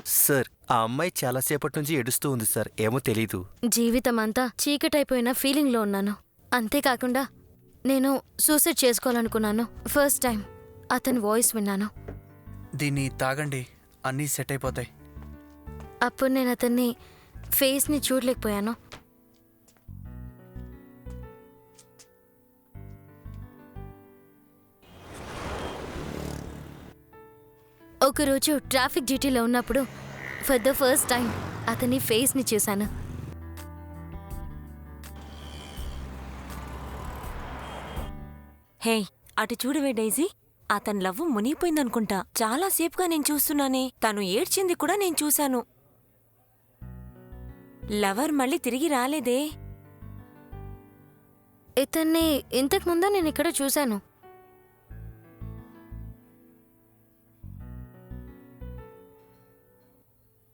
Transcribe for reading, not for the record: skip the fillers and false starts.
Sir, ఆ అమ్మాయి చాలాసేపటి నుంచి ఏడుస్తూ ఉంది సార్. ఏమో తెలీదు. జీవితమంతా చీకటైపోయిన ఫీలింగ్లో ఉన్నాను. అంతేకాకుండా నేను సూసైడ్ చేసుకోవాలనుకున్నాను. ఫస్ట్ టైం అతని వాయిస్ విన్నాను. దీన్ని తాగండి, అన్నీ సెట్ అయిపోతాయి. అప్పుడు నేను అతన్ని ఫేస్ని చూడలేకపోయాను. ఒకరోజు ట్రాఫిక్ డ్యూటీలో ఉన్నప్పుడు ఫర్ ద ఫస్ట్ టైం అతని ఫేస్ని చూశాను. హే, అటు చూడవే డైజీ. అతని లవ్ మునిగిపోయిందనుకుంటా. చాలా సేపుగా నేను చూస్తున్నానే. తను ఏడ్చింది కూడా నేను చూశాను. లవర్ మళ్ళీ తిరిగి రాలేదే. ఇతన్ని ఇంతకు ముందు నేను ఇక్కడ చూశాను.